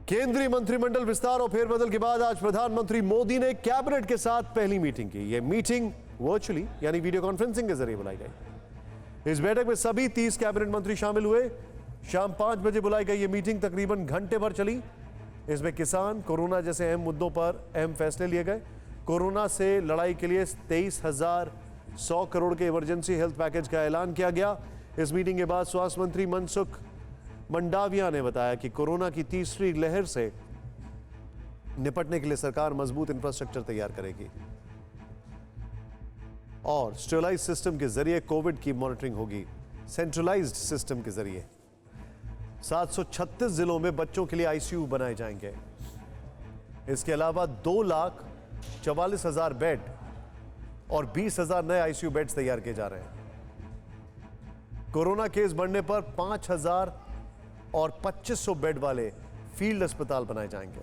केंद्रीय मंत्रिमंडल विस्तार और फेरबदल के बाद आज प्रधानमंत्री मोदी ने कैबिनेट के साथ पहली मीटिंग की। यह मीटिंग वर्चुअली यानी वीडियो कॉन्फ्रेंसिंग के जरिए बुलाई गई। इस बैठक में सभी 30 कैबिनेट मंत्री शामिल हुए। शाम 5 बजे बुलाई गई यह मीटिंग तकरीबन घंटे भर चली। इसमें किसान, कोरोना जैसे अहम मुद्दों पर अहम फैसले लिए गए। कोरोना से लड़ाई के लिए 23,100 करोड़ के इमरजेंसी हेल्थ पैकेज का ऐलान किया गया। इस मीटिंग के बाद स्वास्थ्य मंत्री मनसुख मंडाविया ने बताया कि कोरोना की तीसरी लहर से निपटने के लिए सरकार मजबूत इंफ्रास्ट्रक्चर तैयार करेगी और स्टेलाइज सिस्टम के जरिए कोविड की मॉनिटरिंग होगी। सेंट्रलाइज्ड सिस्टम के जरिए 736 जिलों में बच्चों के लिए आईसीयू बनाए जाएंगे। इसके अलावा 2,44,000 बेड और 20,000 नए आईसीयू बेड्स तैयार किए जा रहे हैं। कोरोना केस बढ़ने पर 5,000 और 2,500 बेड वाले फील्ड अस्पताल बनाए जाएंगे।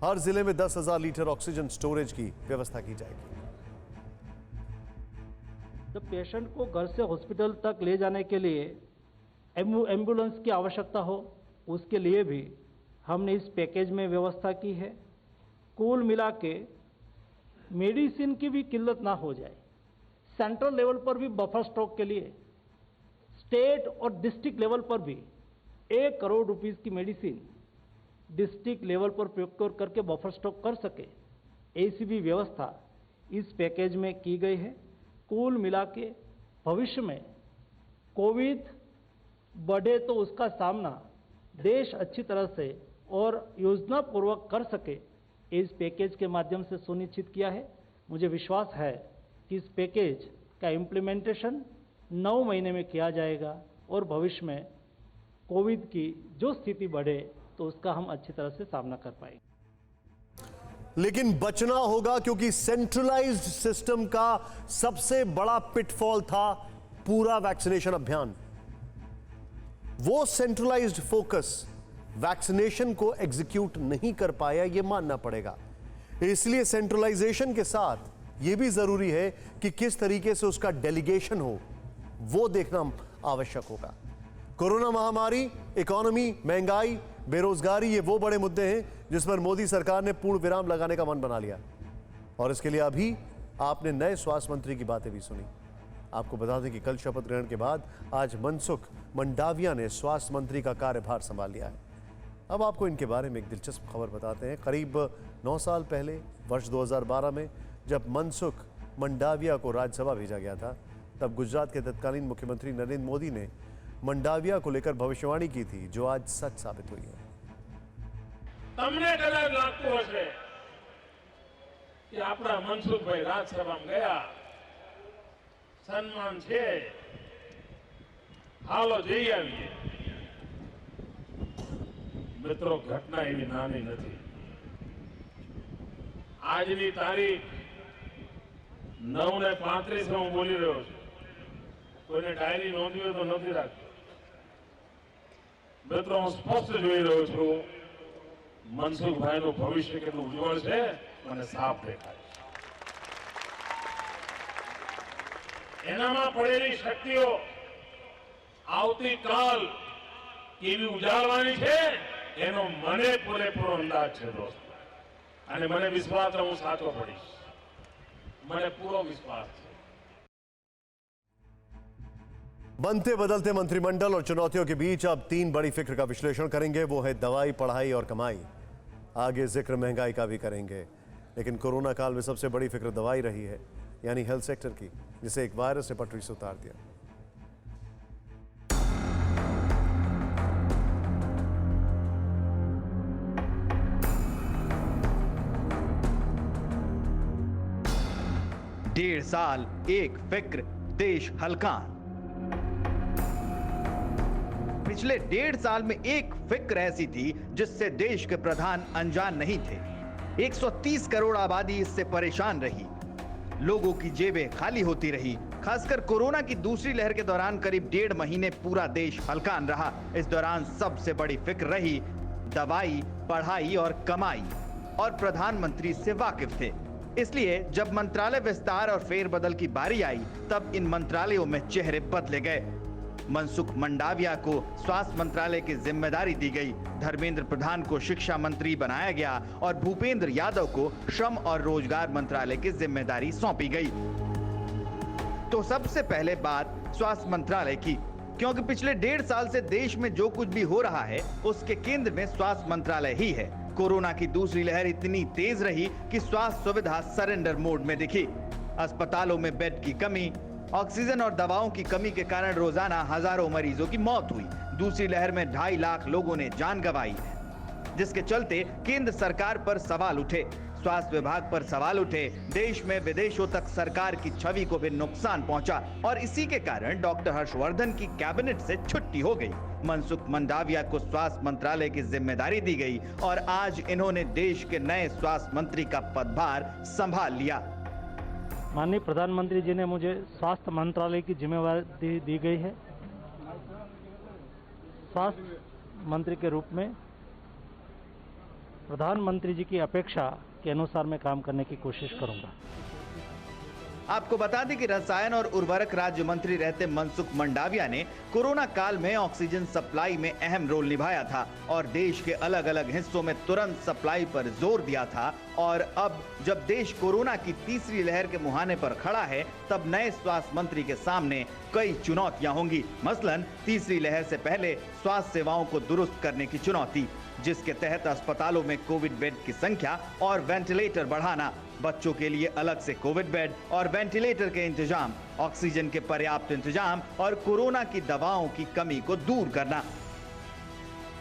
हर जिले में 10,000 लीटर ऑक्सीजन स्टोरेज की व्यवस्था की जाएगी। जब पेशेंट को घर से हॉस्पिटल तक ले जाने के लिए एम्बुलेंस की आवश्यकता हो, उसके लिए भी हमने इस पैकेज में व्यवस्था की है। कुल मिला के मेडिसिन की भी किल्लत ना हो जाए, सेंट्रल लेवल पर भी बफर स्टॉक के लिए, स्टेट और डिस्ट्रिक्ट लेवल पर भी 1 करोड़ रुपीस की मेडिसिन डिस्ट्रिक्ट लेवल पर प्रोक्योर करके बफर स्टॉक कर सके, ऐसी भी व्यवस्था इस पैकेज में की गई है। कुल मिला के भविष्य में कोविड बढ़े तो उसका सामना देश अच्छी तरह से और योजनापूर्वक कर सके, इस पैकेज के माध्यम से सुनिश्चित किया है। मुझे विश्वास है कि इस पैकेज का इम्प्लीमेंटेशन 9 महीने में किया जाएगा और भविष्य में कोविड की जो स्थिति बढ़े तो उसका हम अच्छी तरह से सामना कर पाएंगे। लेकिन बचना होगा, क्योंकि सेंट्रलाइज्ड सिस्टम का सबसे बड़ा पिटफॉल था पूरा वैक्सीनेशन अभियान। वो सेंट्रलाइज्ड फोकस वैक्सीनेशन को एग्जीक्यूट नहीं कर पाया, यह मानना पड़ेगा। इसलिए सेंट्रलाइजेशन के साथ यह भी जरूरी है कि किस तरीके से उसका डेलीगेशन हो, वो देखना आवश्यक होगा। कोरोना महामारी, इकोनॉमी, महंगाई, बेरोजगारी, ये वो बड़े मुद्दे हैं जिस पर मोदी सरकार ने पूर्ण विराम लगाने का मन बना लिया। और इसके लिए अभी आपने नए स्वास्थ्य मंत्री की बातें भी सुनी। आपको बता दें कि कल शपथ ग्रहण के बाद आज मनसुख मंडाविया ने स्वास्थ्य मंत्री का कार्यभार संभाल लिया है। अब आपको इनके बारे में एक दिलचस्प खबर बताते हैं। करीब 9 साल पहले वर्ष 2012 में जब मनसुख मंडाविया को राज्यसभा भेजा गया था, तब गुजरात के तत्कालीन मुख्यमंत्री नरेंद्र मोदी ने मंडाविया को लेकर भविष्यवाणी की थी, जो आज सच साबित हुई है। તમને કદાચ લાગતું હશે કે આપણા મનસુખભાઈ રાજ્યસભામાં ગયા, સન્માન છે, હાલો જઈ આવીએ। મિત્રો, ઘટના એવી નાની નથી। આજની તારીખ 9:35 હું બોલી રહ્યો છું। કોઈને ડાયરી નોંધવી હોય તો નથી રાખતો। મિત્રો, હું સ્પષ્ટ જોઈ રહ્યો છું, મનસુખભાઈનું ભવિષ્ય કેટલું ઉજ્જવળ છે મને સાફ દેખાય છે। એનામાં પડેલી શક્તિઓ આવતીકાલ કેવી ઉજાળવાની છે એનો મને પૂરેપૂરો અંદાજ છે દોસ્તો। અને મને વિશ્વાસ છે હું સાચો પડીશ, મને પૂરો વિશ્વાસ છે। बनते बदलते मंत्रिमंडल और चुनौतियों के बीच अब 3 बड़ी फिक्र का विश्लेषण करेंगे। वो है दवाई, पढ़ाई और कमाई। आगे जिक्र महंगाई का भी करेंगे, लेकिन कोरोना काल में सबसे बड़ी फिक्र दवाई रही है, यानी हेल्थ सेक्टर की, जिसे एक वायरस ने पटरी से उतार दिया। डेढ़ साल एक फिक्र, देश हलकान। पिछले 1.5 साल में एक फिक्र ऐसी थी जिससे देश के प्रधान अनजान नहीं थे। 130 करोड़ आबादी इससे परेशान रही, लोगों की जेबें खाली होती रही। खासकर कोरोना की दूसरी लहर के दौरान करीब 1.5 महीने पूरा देश हलकान रहा। इस दौरान सबसे बड़ी फिक्र रही दवाई, पढ़ाई और कमाई, और प्रधानमंत्री इससे वाकिफ थे। इसलिए जब मंत्रालय विस्तार और फेरबदल की बारी आई, तब इन मंत्रालयों में चेहरे बदले गए। मनसुख मंडाविया को स्वास्थ्य मंत्रालय की जिम्मेदारी दी गई। धर्मेंद्र प्रधान को शिक्षा मंत्री बनाया गया और भूपेंद्र यादव को श्रम और रोजगार मंत्रालय की जिम्मेदारी सौंपी गई। तो सबसे पहले बात स्वास्थ्य मंत्रालय की, क्योंकि पिछले 1.5 साल से देश में जो कुछ भी हो रहा है उसके केंद्र में स्वास्थ्य मंत्रालय ही है। कोरोना की दूसरी लहर इतनी तेज रही कि स्वास्थ्य सुविधा सरेंडर मोड में दिखी। अस्पतालों में बेड की कमी, ऑक्सीजन और दवाओं की कमी के कारण रोजाना हजारों मरीजों की मौत हुई। दूसरी लहर में 2.5 लाख लोगों ने जान गंवाई, जिसके चलते केंद्र सरकार पर सवाल उठे, स्वास्थ्य विभाग पर सवाल उठे। देश में विदेशों तक सरकार की छवि को भी नुकसान पहुंचा और इसी के कारण डॉक्टर हर्षवर्धन की कैबिनेट से छुट्टी हो गई। मनसुख मंडाविया को स्वास्थ्य मंत्रालय की जिम्मेदारी दी गई और आज इन्होंने देश के नए स्वास्थ्य मंत्री का पदभार संभाल लिया। माननीय प्रधानमंत्री जी ने मुझे स्वास्थ्य मंत्रालय की जिम्मेदारी दी गई है। स्वास्थ्य मंत्री के रूप में प्रधानमंत्री जी की अपेक्षा के अनुसार मैं काम करने की कोशिश करूंगा। आपको बता दें कि रसायन और उर्वरक राज्य मंत्री रहते मनसुख मंडाविया ने कोरोना काल में ऑक्सीजन सप्लाई में अहम रोल निभाया था और देश के अलग अलग हिस्सों में तुरंत सप्लाई पर जोर दिया था। और अब जब देश कोरोना की तीसरी लहर के मुहाने पर खड़ा है, तब नए स्वास्थ्य मंत्री के सामने कई चुनौतियां होंगी। मसलन तीसरी लहर से पहले स्वास्थ्य सेवाओं को दुरुस्त करने की चुनौती, जिसके तहत अस्पतालों में कोविड बेड की संख्या और वेंटिलेटर बढ़ाना, बच्चों के लिए अलग से कोविड बेड और वेंटिलेटर के इंतजाम, ऑक्सीजन के पर्याप्त इंतजाम और कोरोना की दवाओं की कमी को दूर करना।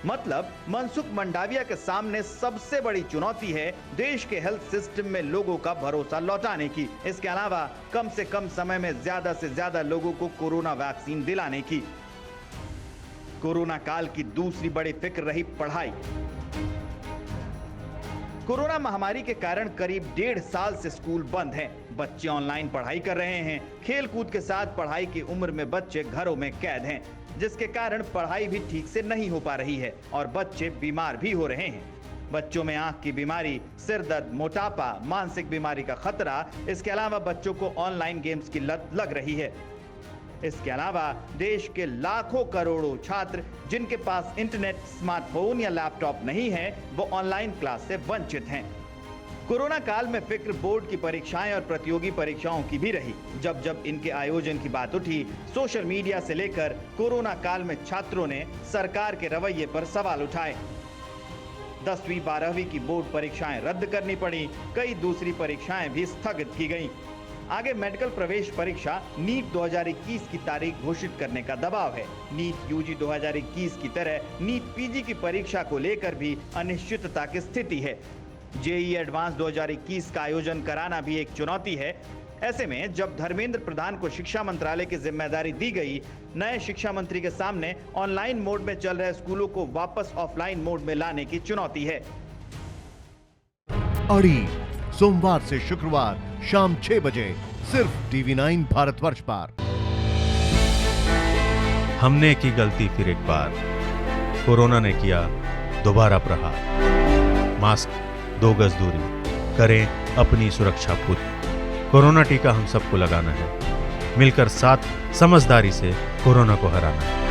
मतलब मनसुख मंडाविया के सामने सबसे बड़ी चुनौती है देश के हेल्थ सिस्टम में लोगों का भरोसा लौटाने की। इसके अलावा कम से कम समय में ज्यादा से ज्यादा लोगों को कोरोना वैक्सीन दिलाने की। कोरोना काल की दूसरी बड़ी फिक्र रही पढ़ाई। कोरोना महामारी के कारण करीब 1.5 साल से स्कूल बंद हैं। बच्चे ऑनलाइन पढ़ाई कर रहे हैं। खेल कूद के साथ पढ़ाई की उम्र में बच्चे घरों में कैद हैं, जिसके कारण पढ़ाई भी ठीक से नहीं हो पा रही है और बच्चे बीमार भी हो रहे हैं। बच्चों में आंख की बीमारी, सिर दर्द, मोटापा, मानसिक बीमारी का खतरा। इसके अलावा बच्चों को ऑनलाइन गेम्स की लत लग रही है। इसके अलावा देश के लाखों करोड़ों छात्र जिनके पास इंटरनेट, स्मार्टफोन या लैपटॉप नहीं है, वो ऑनलाइन क्लास से वंचित हैं। कोरोना काल में फिक्र बोर्ड की परीक्षाएं और प्रतियोगी परीक्षाओं की भी रही। जब जब इनके आयोजन की बात उठी, सोशल मीडिया से लेकर कोरोना काल में छात्रों ने सरकार के रवैये पर सवाल उठाए। 10वीं 12वीं की बोर्ड परीक्षाएं रद्द करनी पड़ी, कई दूसरी परीक्षाएं भी स्थगित की गईं। आगे मेडिकल प्रवेश परीक्षा नीट 2021 की तारीख घोषित करने का दबाव है। नीट यूजी 2021 की तरह नीट पीजी की परीक्षा को लेकर भी अनिश्चितता की स्थिति है। जेईई एडवांस 2021 का आयोजन कराना भी एक चुनौती है। ऐसे में जब धर्मेंद्र प्रधान को शिक्षा मंत्रालय की जिम्मेदारी दी गई, नए शिक्षा मंत्री के सामने ऑनलाइन मोड में चल रहे स्कूलों को वापस ऑफलाइन मोड में लाने की चुनौती है। अड़ी सोमवार से शुक्रवार शाम 6 बजे सिर्फ TV9 भारतवर्ष पर। हमने की गलती फिर एक बार, कोरोना ने किया दोबारा प्रहार। मास्क, 2 गज दूरी, करें अपनी सुरक्षा खुद। कोरोना टीका हम सबको लगाना है, मिलकर साथ समझदारी से कोरोना को हराना है।